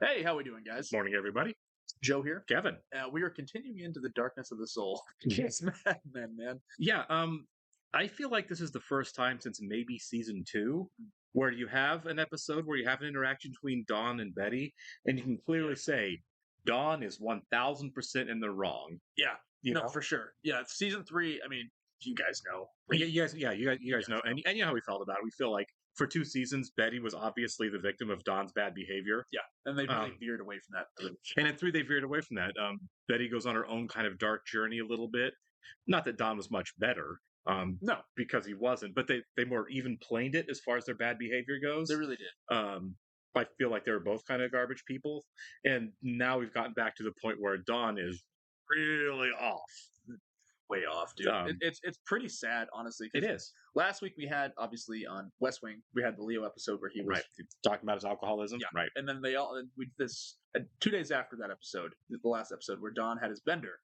Hey, how we doing, guys? Morning, everybody. Joe here. Kevin. We are continuing into the darkness of the soul. Yes. Mad Men, man. Yeah, I feel like this is the first time since maybe season two where you have an episode where you have an interaction between Dawn and Betty, and you can clearly say Dawn is 1000% in the wrong. Yeah, You no, know? for sure. Yeah, season three. I mean, you guys know. You guys know, and you know how we felt about it. We feel like for 2 seasons, Betty was obviously the victim of Dawn's bad behavior. Yeah, and they really Um, veered away from that. And in three, they veered away from that. Betty goes on her own kind of dark journey a little bit. Not that Don was much better, No, because he wasn't, but they more even planed it as far as their bad behavior goes. they really did. I feel like they were both kind of garbage people, and now we've gotten back to the point where Don is really off. Way off, dude. It's pretty sad, honestly. 'Cause It is last week we had obviously on West Wing we had the Leo episode where he was right talking about his alcoholism, Yeah. right? and then we did this 2 days after that episode, the last episode where Don had his bender.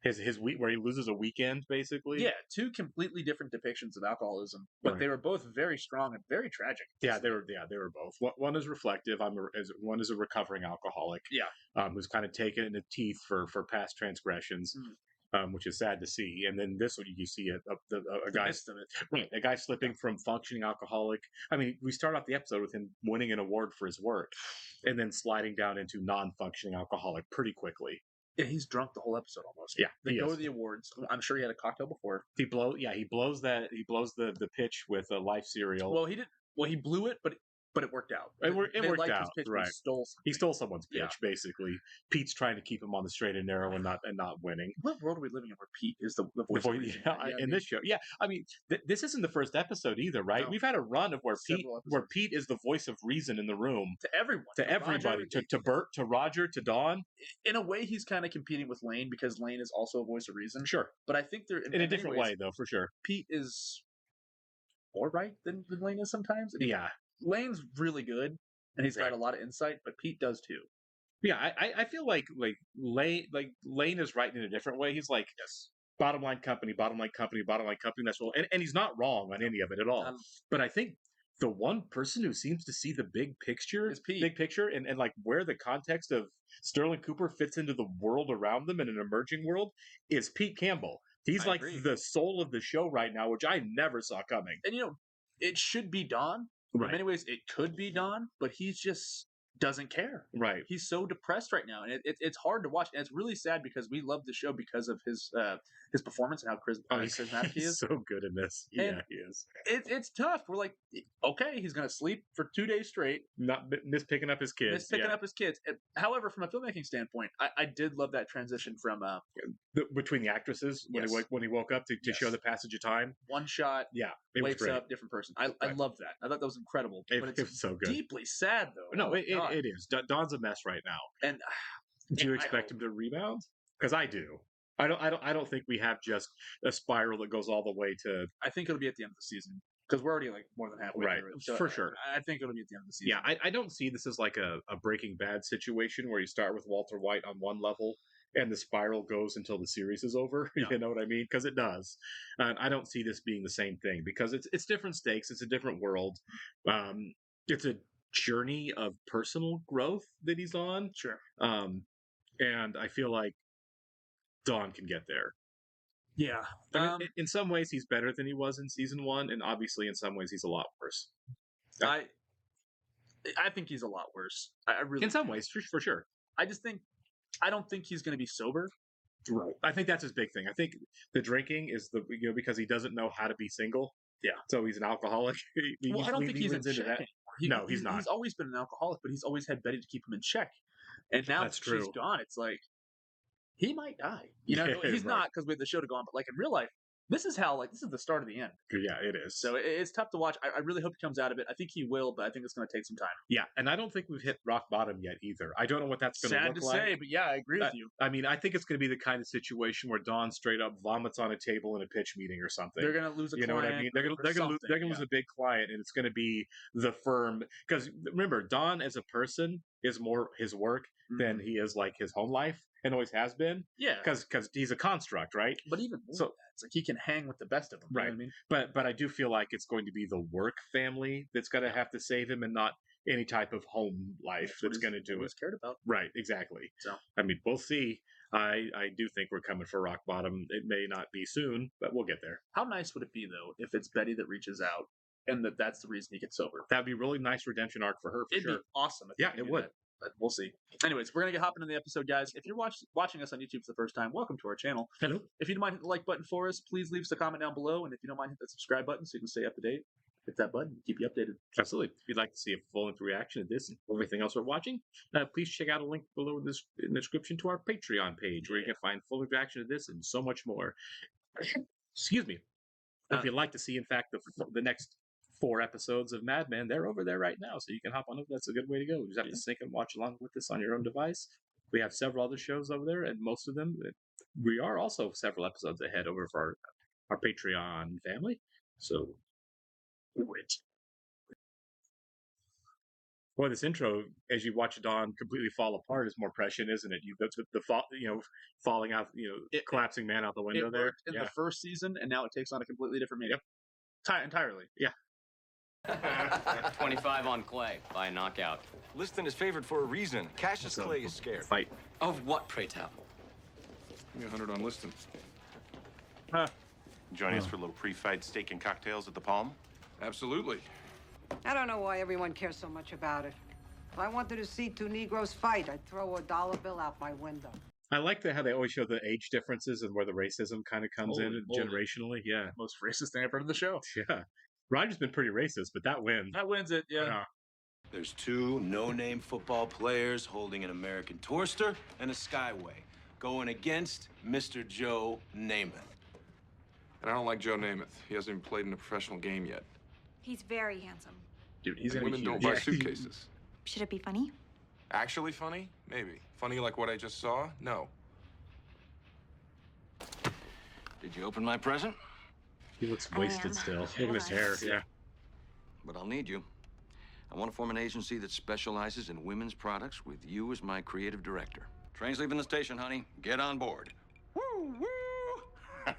His week where he loses a weekend, basically. Yeah, two completely different depictions of alcoholism, but Right. they were both very strong and very tragic. Yeah, they were both. One is reflective. One is a recovering alcoholic. Yeah. Who's kind of taken in the teeth for past transgressions, which is sad to see. And then this one, you see a guy, Midst of it. right, a guy slipping from functioning alcoholic. I mean, we start off the episode with him winning an award for his work, and then sliding down into non-functioning alcoholic pretty quickly. Yeah, he's drunk the whole episode almost. Yeah, They he go is. to the awards. I'm sure he had a cocktail before. He blows the pitch with a life cereal. Well, he didn't. Well, he blew it, but it worked out. It worked They liked out, his pitch, but right. He stole. He Something. stole someone's pitch, Yeah. basically. Pete's trying to keep him on the straight and narrow and not winning. What world are we living in where Pete is the voice of reason? In this show, yeah. I mean, this isn't the first episode either, right? No. We've had a run of where Several Pete is the voice of reason in the room to everyone, to everybody, Roger, to Bert, to Roger, to Dawn. in a way, he's kind of competing with Lane because Lane is also a voice of reason. Sure, But I think they're in a different way, though, for sure. Pete is more right than Lane is sometimes. I mean, Yeah, Lane's really good, and he's got Right. a lot of insight, but Pete does too. yeah. I feel like Lane is right in a different way. He's like, Yes. bottom line company, bottom line company, bottom line company. That's all, and he's not wrong on any of it at all. But I think the one person who seems to see the big picture, Is Pete. and like where the context of Sterling Cooper fits into the world around them in an emerging world is Pete Campbell. He's I like agree. the soul of the show right now, which I never saw coming. And it should be Don. In many ways, it could be Don, but he just doesn't care. Right. He's so depressed right now, and it's hard to watch. And it's really sad because we love the show because of his performance and how charismatic he He's is. so good in this. And Yeah, he is. It's tough. We're like, okay, he's gonna sleep for 2 days straight, Not miss picking up his kids. miss picking up his kids. However, from a filmmaking standpoint, I did love that transition from Between the actresses Yes. when he woke up to Yes. show the passage of time. one shot, Yeah, it was wakes great. up, different person. I Right. love that. I thought that was incredible. It but was it's so good. deeply sad though. No, Oh my God. it is. Don's a mess right now. And Do you I expect hope. him to rebound? Because I do. I don't think we have just a spiral that goes all the way to. I think it'll be at the end of the season because we're already like more than halfway Right, through it. So for sure. I think it'll be at the end of the season. Yeah, I don't see this as like a Breaking Bad situation where you start with Walter White on one level and the spiral goes until the series is over. Yeah. You know what I mean? Because it does. I don't see this being the same thing because it's different stakes. It's a different world. It's a journey of personal growth that he's on. Sure. And I feel like Dawn can get there. Yeah. I mean, in some ways, he's better than he was in season one, and obviously, in some ways, he's a lot worse. I think he's a lot worse. I really. In some ways, for sure. I just think I don't think he's going to be sober. Right. I think that's his big thing. I think the drinking is because he doesn't know how to be single. Yeah. So he's an alcoholic. Well, I don't think he's in leans check anymore. No, he's not. He's always been an alcoholic, but he's always had Betty to keep him in check. And now That's that she's true. gone, it's like he might die. He's Right. not because we have the show to go on, but like in real life, this is the start of the end. Yeah, it is. So it's tough to watch. I really hope he comes out of it. I think he will, but I think it's going to take some time. Yeah, and I don't think we've hit rock bottom yet either. I don't know what that's going to Sad look to like. say, but yeah, I agree with you. I mean, I think it's going to be the kind of situation where Dawn straight up vomits on a table in a pitch meeting or something. They're going to lose a You know client. what I mean? They're gonna lose a big client, and it's gonna be the firm. Because remember, Don as a person is more his work than he is like his home life, and always has been. Yeah. Because he's a construct, right? But even So- it's like he can hang with the best of them. You know Right. what I mean? But I do feel like it's going to be the work family that's gonna have to save him, and not any type of home life that's going to do it. Cared about. Right, exactly. So I mean, we'll see. I do think we're coming for rock bottom. It may not be soon, but we'll get there. how nice would it be though if it's Betty that reaches out and that's the reason he gets sober? That'd be a really nice redemption arc for her, for It'd sure. be awesome. If Yeah, they could it do would. that, but we'll see. Anyways, we're gonna get hopping into the episode, guys. If you're watching us on YouTube for the first time, welcome to our channel. Hello. If you don't mind hitting the like button for us, please leave us a comment down below. And if you don't mind, hit that subscribe button so you can stay up to date. Hit that button, keep you updated. Absolutely. If you'd like to see a full-length reaction to this and everything else we're watching, please check out a link below this in the description to our Patreon page, where you can find full reaction to this and so much more. Excuse me. If you'd like to see, in fact, the next 4 episodes of Mad Men, they're over there right now, so you can hop on over. That's a good way to go. You just have to sync and watch along with us on your own device. We have several other shows over there, and most of them, we are also several episodes ahead over for our Patreon family. So, wait. Boy, this intro, as you watch Dawn completely fall apart, is more prescient, isn't it? Falling out, collapsing man out the window there. In the first season, and now it takes on a completely different meaning. Entirely. Yeah. 25 on Clay by knockout. Liston is favored for a reason. Cassius Clay is scared. Fight. Of what, pray tell? Give me 100 on Liston. Joining us for a little pre-fight steak and cocktails at the Palm? Absolutely. I don't know why everyone cares so much about it. If I wanted to see 2 Negroes fight, I'd throw a dollar bill out my window. I like how they always show the age differences and where the racism kind of comes in generationally. Yeah. Most racist thing I've heard in the show. Yeah. Roger's been pretty racist, but that wins. That wins it, yeah. There's 2 no-name football players holding an American Tourister and a Skyway, going against Mr. Joe Namath. And I don't like Joe Namath. He hasn't even played in a professional game yet. He's very handsome. Dude, he's gonna Women be don't huge. buy suitcases. Should it be funny? Actually funny? Maybe. Funny like what I just saw? No. Did you open my present? He looks wasted still. Look at his hair. Yeah. But I'll need you. I want to form an agency that specializes in women's products with you as my creative director. Train's leaving the station, honey. Get on board. Woo, woo!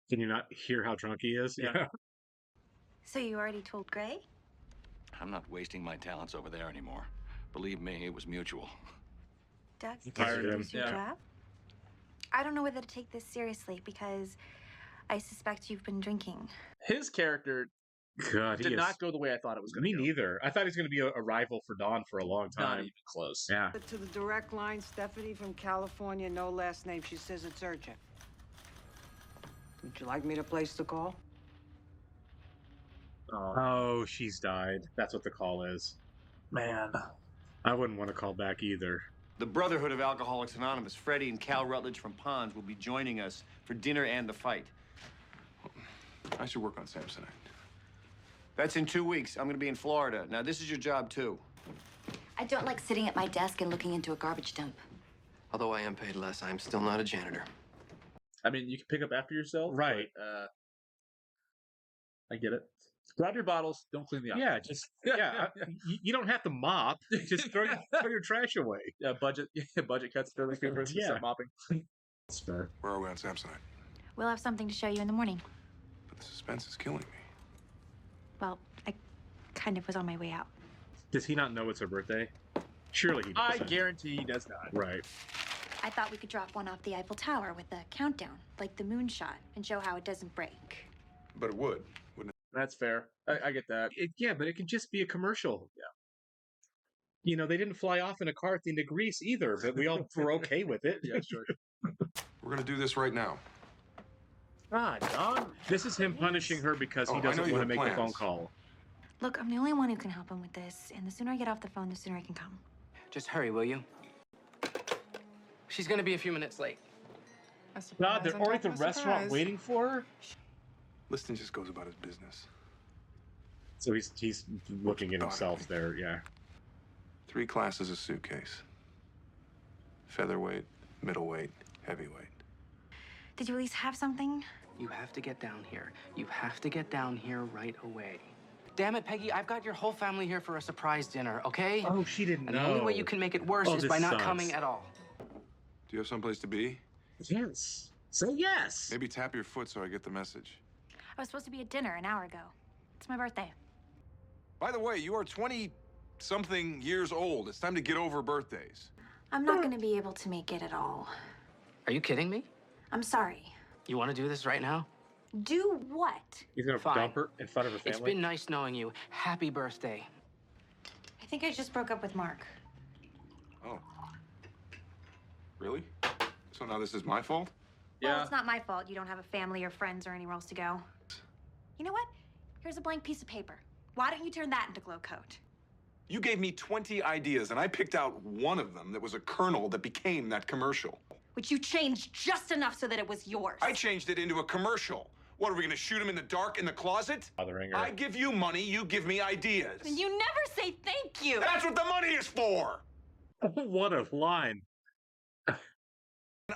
Can you not hear how drunk he is? Yeah. So you already told Gray? I'm not wasting my talents over there anymore. Believe me, it was mutual. Doug, You did fired you him. lose your job? I don't know whether to take this seriously because I suspect you've been drinking. His character God, he did is. not go the way I thought it was going Me to go. neither. I thought he was going to be a rival for Dawn for a long Not time. even close. Yeah. To the direct line, Stephanie from California, no last name. She says it's urgent. Would you like me to place the call? Oh, she's died. That's what the call is. Man. I wouldn't want to call back either. The Brotherhood of Alcoholics Anonymous, Freddie and Cal Rutledge from Ponds, will be joining us for dinner and the fight. I should work on Samsonite. That's in 2 weeks. I'm going to be in Florida. Now, this is your job, too. I don't like sitting at my desk and looking into a garbage dump. Although I am paid less, I'm still not a janitor. I mean, you can pick up after yourself. Right. But, I get it. Grab your bottles. Don't clean the office. Yeah, just you don't have to mop. Just throw your trash away. Yeah, budget cuts. They're like start mopping. That's fair. Where are we on Samsonite? We'll have something to show you in the morning. But the suspense is killing me. Well, I kind of was on my way out. Does he not know it's her birthday? Surely he doesn't. I guarantee he does not. Right. I thought we could drop one off the Eiffel Tower with a countdown, like the moonshot, and show how it doesn't break. But it would, wouldn't That's fair. I get that. Yeah, but it can just be a commercial. Yeah. You know, they didn't fly off in a car at the end of Greece either, but we all were okay with it. Yeah, sure. it? We're gonna do this right now. Ah, Don. This is him punishing her because he I know doesn't you want to had make the phone plans. call. Look, I'm the only one who can help him with this, and the sooner I get off the phone, the sooner I can come. Just hurry, will you? She's gonna be a few minutes late. God, they're already at the restaurant waiting for her? Liston just goes about his business. So he's looking at himself there, yeah. 3 classes of suitcase. Featherweight, middleweight, heavyweight. Did you at least have something? You have to get down here. You have to get down here right away. Damn it, Peggy, I've got your whole family here for a surprise dinner, okay? Oh, she didn't And know. the only way you can make it worse is this by not sucks. coming at all. Do you have someplace to be? Yes. Say yes. Maybe tap your foot so I get the message. I was supposed to be at dinner an hour ago. It's my birthday. By the way, you are 20-something years old. It's time to get over birthdays. I'm not going to be able to make it at all. Are you kidding me? I'm sorry. You want to do this right now? Do what? He's gonna Fine. dump her in front of her family. It's been nice knowing you. Happy birthday. I think I just broke up with Mark. Oh. Really? So now this is my fault? Well, it's not my fault you don't have a family or friends or anywhere else to go. You know what? Here's a blank piece of paper. Why don't you turn that into glow coat? You gave me 20 ideas, and I picked out one of them that was a kernel that became that commercial. Which you changed just enough so that it was yours. I changed it into a commercial. What, are we gonna shoot him in the dark in the closet? Bothering her. I give you money, you give me ideas. And you never say thank you. That's what the money is for! What a line. And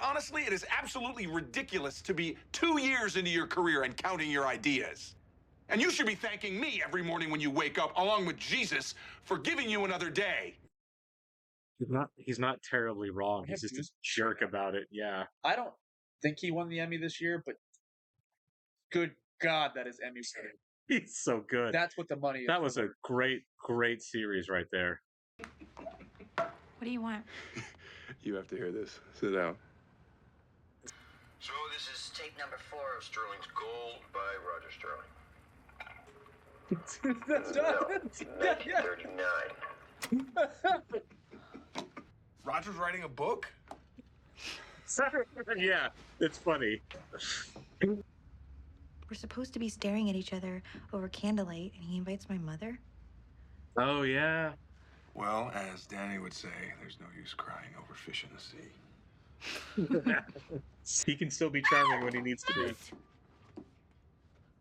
honestly, it is absolutely ridiculous to be 2 years into your career and counting your ideas. And you should be thanking me every morning when you wake up, along with Jesus, for giving you another day. He's not terribly wrong. He's just a jerk about it. Yeah. I don't think he won the Emmy this year, but good God, that is Emmy winning. He's so good. That's what the money is. That was a great series right there. What do you want? You have to hear this. Sit down. So this is tape number 4 of Sterling's Gold by Roger Sterling. That's No, 1939. Roger's writing a book? Yeah, it's funny. We're supposed to be staring at each other over candlelight, and he invites my mother? Oh, yeah. Well, as Danny would say, there's no use crying over fish in the sea. He can still be charming when he needs to be.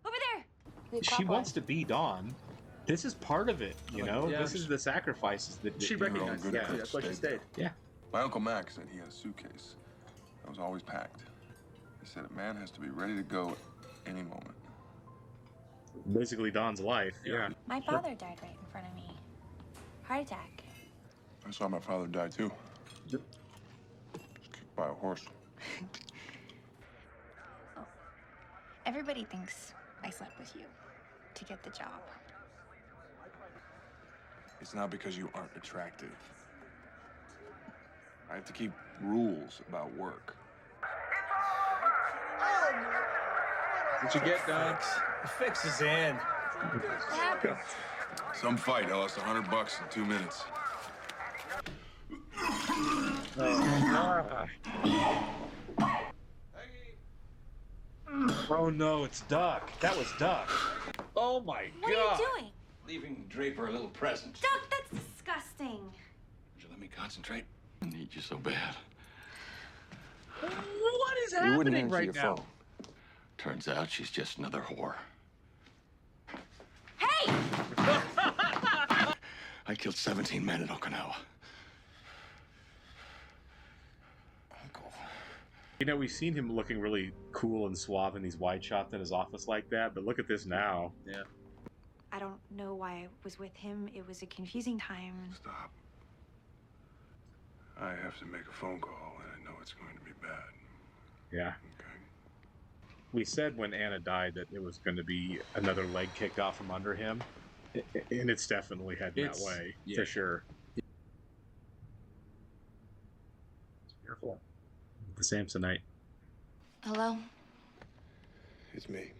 Over there! She wants to be Dawn. This is part of it, you know? Yeah. This is the sacrifices that She recognized good that. at That's why she stayed. Yeah. My Uncle Mac said he had a suitcase that was always packed. He said a man has to be ready to go at any moment. Basically Dawn's life. Yeah. My father died right in front of me. Heart attack. I saw my father die too. Yep. Kicked by a horse. Everybody thinks I slept with you to get the job. It's not because you aren't attractive. I have to keep rules about work. What you get, Don? The fix is in. What happened? Some fight. I lost $100 in 2 minutes. Oh no, it's Duck. That was Duck. Oh my What god. are you doing? Leaving Draper a little present. Duck, that's disgusting. Would you let me concentrate? I need you so bad. What is happening right now? Turns out she's just another whore. Hey! I killed 17 men in Okinawa. Uncle. You know, we've seen him looking really cool and suave in these wide shots in his office like that, but look at this now. Yeah. I don't know why I was with him. It was a confusing time. Stop. I have to make a phone call, and I know it's going to be bad. Yeah. Okay. We said when Anna died that it was going to be another leg kicked off from under him, and it's definitely heading that way, for sure. Careful. The Samsonite. Hello? It's me.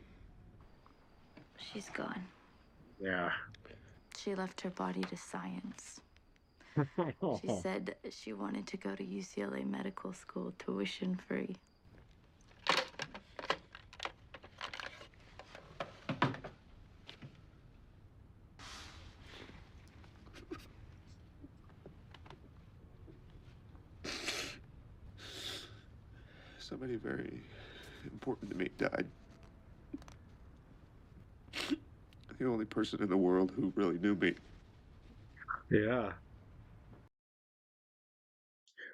She's gone. Yeah. She left her body to science. She said she wanted to go to UCLA Medical School tuition free. Somebody very important to me died. The only person in the world who really knew me. Yeah.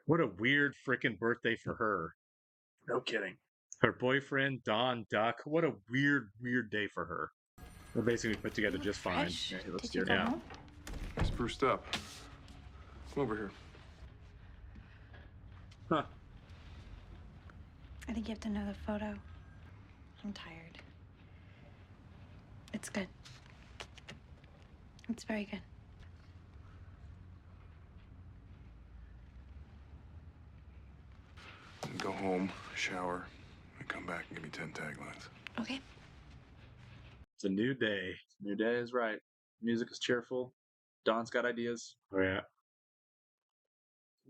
What a weird freaking birthday for her. No kidding. Her boyfriend, Don Duck. What a weird day for her. We're basically put together just fine. Fresh. Yeah, let's Did do you it. go Yeah. home? Spruced up. Come over here. Huh. I think you have to know the photo. I'm tired. It's good. It's very good. Go home, shower, and come back and give me 10 taglines. Okay. It's a new day. New day is right. Music is cheerful. Don's got ideas. Oh, yeah.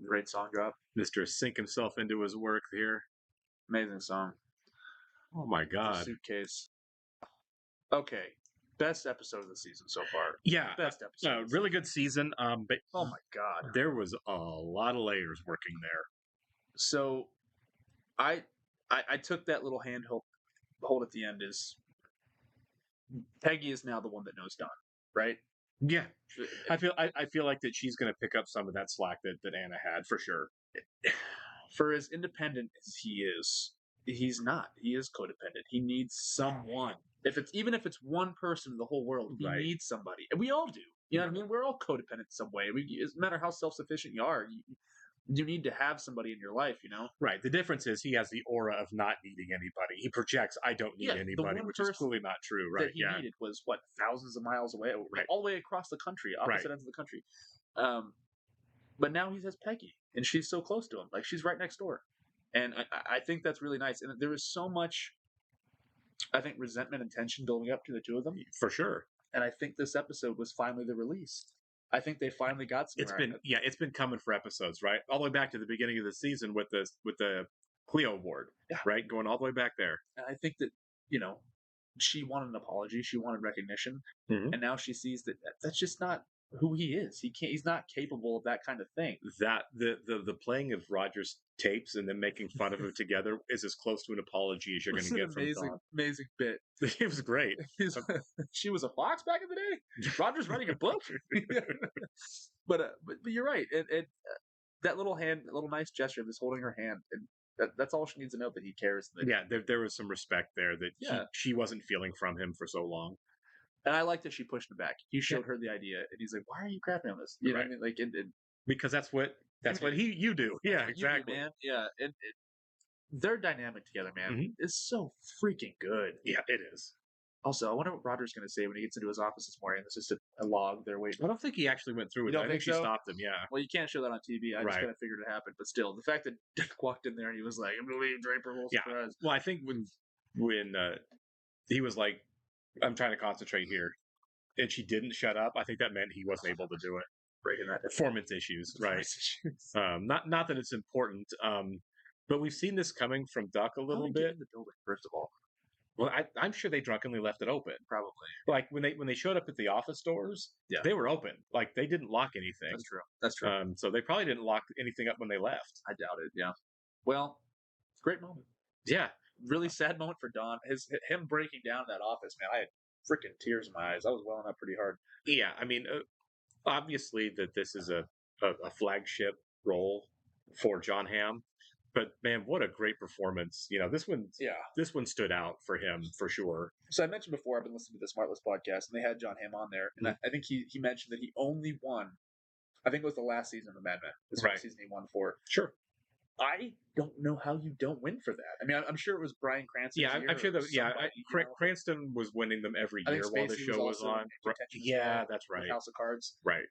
Great song drop. Mr. Sink himself into his work here. Amazing song. Oh, my The God. Suitcase. Okay. Best episode of the season so far. Yeah. Best episode. Really good season. But Oh my God. there was a lot of layers working there. So I took that little handhold hold at the end is Peggy is now the one that knows Don, right? Yeah. I feel like that she's going to pick up some of that slack that Anna had for sure. For as independent as he is, he's not. He is codependent. He needs someone. Even if it's one person in the whole world, he Right. needs somebody, and we all do. You know what I mean? We're all codependent in some way. It doesn't matter how self-sufficient you are. You need to have somebody in your life. You know. Right. The difference is he has the aura of not needing anybody. He projects, I don't need Yeah, the anybody, one which is person clearly not true. Right. That he Yeah. needed was what, thousands of miles away, Right. all the way across the country, opposite Right. ends of the country. But now he has Peggy, and she's so close to him, like she's right next door, and I think that's really nice. And there was so much, I think, resentment and tension building up to the two of them, For sure. and I think this episode was finally the release. I think they finally got somewhere. It's been coming for episodes, right? All the way back to the beginning of the season with the Cleo Award, Yeah. right? Going all the way back there. And I think that, she wanted an apology, she wanted recognition, Mhm. and now she sees that that's just not who he is. He's not capable of that kind of thing. That the playing of Roger's tapes and then making fun of him together is as close to an apology as you're going It's to an get from amazing, Don. amazing bit. It was great. She was a fox back in the day. Roger's writing a book. but you're right. That little nice gesture of just holding her hand, and that's all she needs to know, that he cares. That, Yeah, there was some respect there that Yeah. she wasn't feeling from him for so long. and I like that she pushed him back. He showed her the idea, and he's like, "Why are you crapping on this?" You know what I mean? Like, Because that's what you do. Yeah, you do, exactly. man. Yeah, and their dynamic together, man, Mhm. is so freaking good. Yeah, it is. Also, I wonder what Roger's going to say when he gets into his office this morning. It's just a log there waiting. I don't think he actually went through You it. don't I think think she so? stopped him. Yeah. Well, you can't show that on TV. I just Right. kind of figured it happened. But still, the fact that Dick walked in there and he was like, "I'm going to leave Draper, whole Yeah. surprise." Well, I think when he was like, "I'm trying to concentrate here," and she didn't shut up, I think that meant he wasn't able to do it. Breaking that. Performance issues, right? Not that it's important, but we've seen this coming from Duck a How little did he get bit. in the building, first of all? Well, I'm sure they drunkenly left it open. Probably. Like when they showed up at the office doors, Yeah. they were open. Like they didn't lock anything. That's true. That's true. So they probably didn't lock anything up when they left. I doubt it. Yeah. Well, great moment. Yeah. Really sad moment for Don. Him breaking down in that office, man. I had freaking tears in my eyes. I was welling up pretty hard. Yeah. I mean, obviously that this is a flagship role for John Hamm, but man, what a great performance! This one stood out for him for sure. So I mentioned before, I've been listening to the Smartless podcast, and they had John Hamm on there, and I think he mentioned that he only won. I think it was the last season of Mad Men. This Right. was the season he won for. Sure. I don't know how you don't win for that. I mean, I'm sure it was Bryan Cranston. Yeah, I'm sure that. Yeah, Cranston was winning them every I year think while the Spacey show was also on. in contention as Yeah, well, that's with right. House of Cards. Right.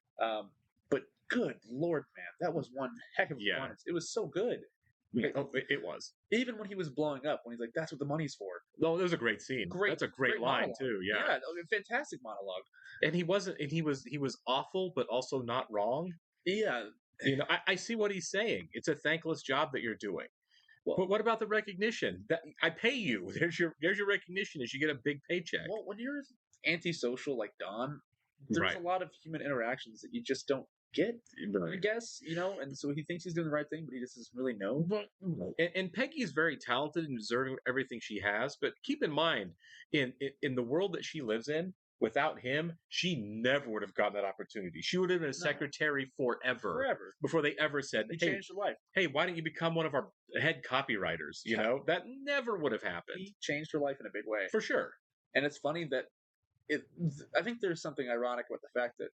But good Lord, man, that was one heck of a Yeah. performance. It was so good. Oh, it was. Even when he was blowing up, when he's like, "That's what the money's for." No, it was a great scene. That's a great line monologue. too. Yeah. Yeah, fantastic monologue. And he wasn't. And he was awful, but also not wrong. Yeah. I see what he's saying. It's a thankless job that you're doing. But what about the recognition? That I pay you. There's your recognition as you get a big paycheck. Well, when you're antisocial like Don, there's Right. a lot of human interactions that you just don't get, I guess, and so he thinks he's doing the right thing, but he just doesn't really know. And Peggy's very talented and deserving of everything she has. But keep in mind, in the world that she lives in, without him, she never would have gotten that opportunity. She would have been a secretary forever before they ever said, He "Hey, changed her life. hey, why don't you become one of our head copywriters?" That never would have happened. He changed her life in a big way. For sure. And it's funny that I think there's something ironic with the fact that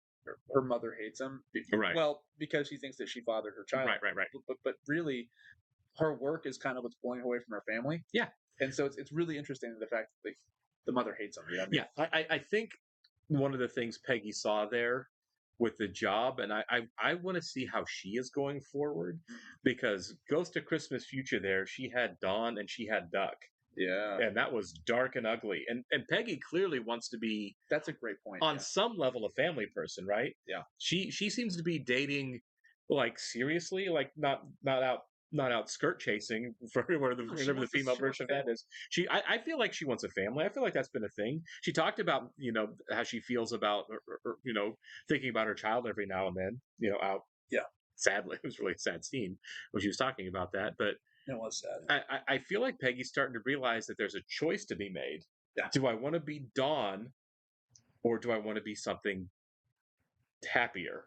her mother hates him. Right. Well, because she thinks that she fathered her child. Right. But really, her work is kind of what's pulling her away from her family. Yeah. And so it's really interesting the fact that the mother hates him. You know what I mean? Yeah, I think one of the things Peggy saw there with the job, and I want to see how she is going forward, because Ghost of Christmas Future there, she had Dawn and she had Duck. Yeah. And that was dark and ugly. And Peggy clearly wants to be, That's a great point. on some level, a family person, right? Yeah. She seems to be dating, like, seriously, like not out skirt chasing for whatever the female version of that is. I feel like she wants a family. I feel like that's been a thing. She talked about, how she feels about, thinking about her child every now and then, out. Yeah. Sadly, it was really a sad scene when she was talking about that. But it was sad. I feel like Peggy's starting to realize that there's a choice to be made. Yeah. Do I want to be Dawn, or do I want to be something happier?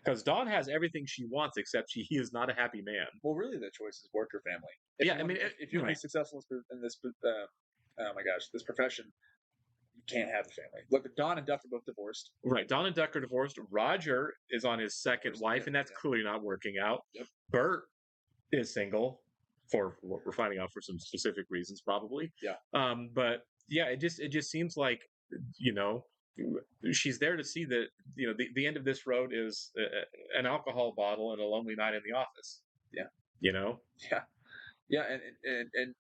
Because Dawn has everything she wants, except he is not a happy man. Well, really, the choice is work or family. If you want to be successful in this, oh my gosh, this profession, you can't have a family. Look, Dawn and Duck are both divorced. Right, Dawn and Duck are divorced. Roger is on his second wife, and that's clearly not working out. Yep. Bert is single, for what we're finding out, for some specific reasons, probably. Yeah. But yeah, it just seems like, she's there to see that, the end of this road is an alcohol bottle and a lonely night in the office. Yeah. Yeah, and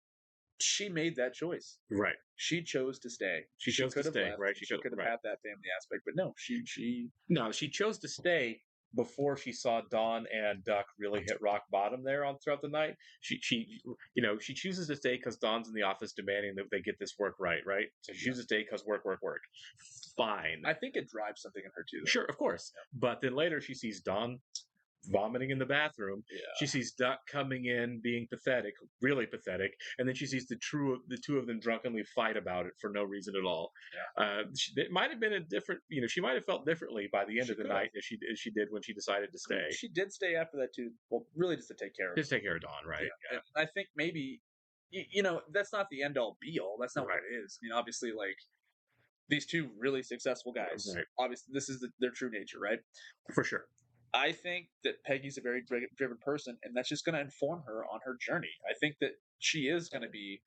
she made that choice. Right. She chose to stay. She chose to could have stay. left. Right. She could have had that family aspect, but no, she chose to stay before she saw Dawn and Duck really hit rock bottom there throughout the night. She chooses to stay because Dawn's in the office demanding that they get this work right. So she chooses to stay because work. Fine. I think it drives something in her too, though. Sure, of course. Yeah. But then later she sees Dawn vomiting in the bathroom. Yeah. She sees Duck coming in being pathetic, really pathetic, and then she sees the two of them drunkenly fight about it for no reason at all. Yeah. It might have been a different, she might have felt differently by the end of the night as she did when she decided to stay. She did stay after that too. Well, really just to take care of Just take care of Dawn, right? Yeah. I think maybe, that's not the end all be all. That's not what it is. I mean, obviously, like, these two really successful guys. Right. Obviously, this is their true nature, right? For sure. I think that Peggy's a very driven person, and that's just going to inform her on her journey. I think that she is going to be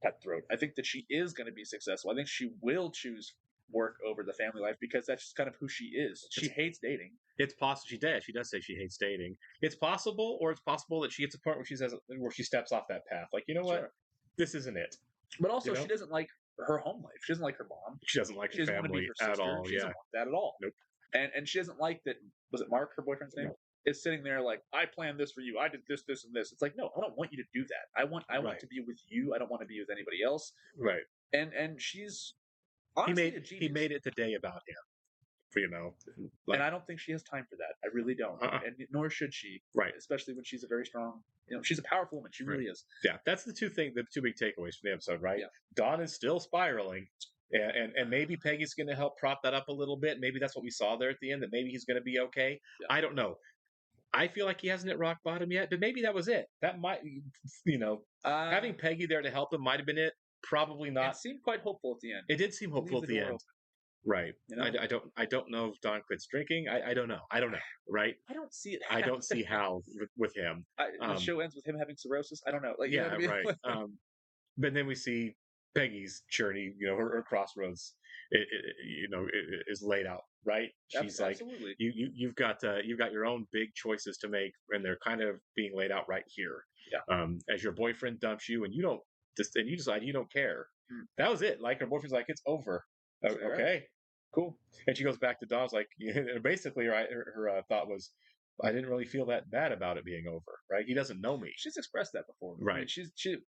cutthroat. I think that she is going to be successful. I think she will choose work over the family life because that's just kind of who she is. She hates dating. It's possible she does say she hates dating. It's possible, or it's possible that she gets a point where she steps off that path. Like, you know what? Sure. This isn't it. But also, she doesn't like her home life. She doesn't like her mom. She doesn't like her family at all. She doesn't want that at all. Nope. And she doesn't like that. Was it Mark, her boyfriend's name? Is sitting there like, I planned this for you. I did this, this, and this. It's like, no, I don't want you to do that. I want to be with you. I don't want to be with anybody else. Right. And she's honestly a genius. He made it the day about him. And I don't think she has time for that. I really don't. And nor should she. Right. Especially when she's a very strong, she's a powerful woman. She really is. Yeah. That's the two big takeaways from the episode, right? Yeah. Dawn is still spiraling. And maybe Peggy's going to help prop that up a little bit. Maybe that's what we saw there at the end, that maybe he's going to be okay. Yeah. I don't know. I feel like he hasn't hit rock bottom yet, but maybe that was it. That might, having Peggy there to help him might have been it. Probably not. It seemed quite hopeful at the end. It did seem hopeful at the end. Right. I don't know if Don quits drinking. I don't know. Right. I don't see it. I don't see how with him. The show ends with him having cirrhosis. I don't know. Like, yeah, right. But then we see Peggy's journey. Her crossroads. Is laid out. Right. She's absolutely. Like, you've got your own big choices to make, and they're kind of being laid out right here. Yeah. As your boyfriend dumps you, and you decide you don't care. That was it. Like, her boyfriend's like, it's over. Okay, right. Cool. And she goes back to Dawn's like, basically, right? Her thought was, I didn't really feel that bad about it being over. Right? He doesn't know me. She's expressed that before. Right. I mean,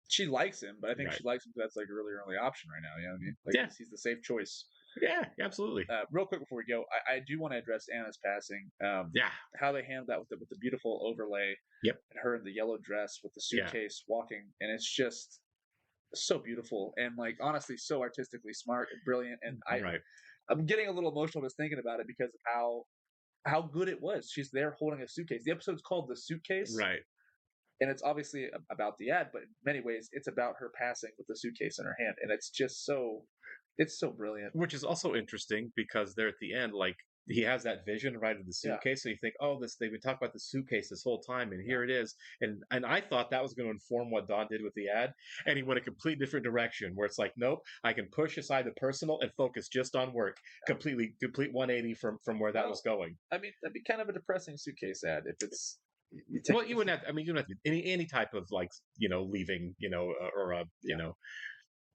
she likes him, but I think she likes him because that's like a really early option right now. You know what I mean? Like, yeah. He's the safe choice. Yeah, absolutely. Real quick before we go, I do want to address Anna's passing. How they handled that with the beautiful overlay. Yep. And her in the yellow dress with the suitcase walking, and it's just so beautiful and, like, honestly so artistically smart and brilliant. And I'm getting a little emotional just thinking about it because of how good it was. She's there holding a suitcase. The episode's called The Suitcase. Right. And it's obviously about the ad, but in many ways it's about her passing with the suitcase in her hand. And it's just so brilliant. Which is also interesting because there at the end, like, he has that vision right of the Yeah. suitcase. So you think, oh, they've been talking about the suitcase this whole time, and here it is. And I thought that was going to inform what Don did with the ad, and he went a complete different direction where it's like, nope, I can push aside the personal and focus just on work. Complete 180 from where that was going. I mean, that'd be kind of a depressing suitcase ad if it's. Well, you wouldn't have. I mean, you wouldn't have any type of like leaving, or you know.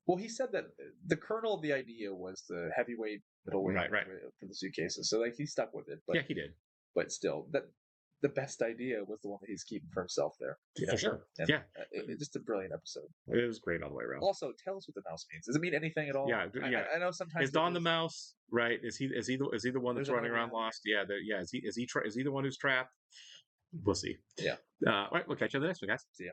Well, he said that the kernel of the idea was the heavyweight, middleweight Right. for the suitcases. So like he stuck with it. But, Yeah, he did. But still, the best idea was the one that he's keeping for himself there. For sure. And, Yeah. Just a brilliant episode. It was great all the way around. Also, tell us what the mouse means. Does it mean anything at all? Yeah, yeah. I know sometimes. Is Don the mouse? Right? Is he the one that's There's running another around lost? Yeah. Is he the one who's trapped? We'll see. Yeah. All right. We'll catch you on the next one, guys. See ya.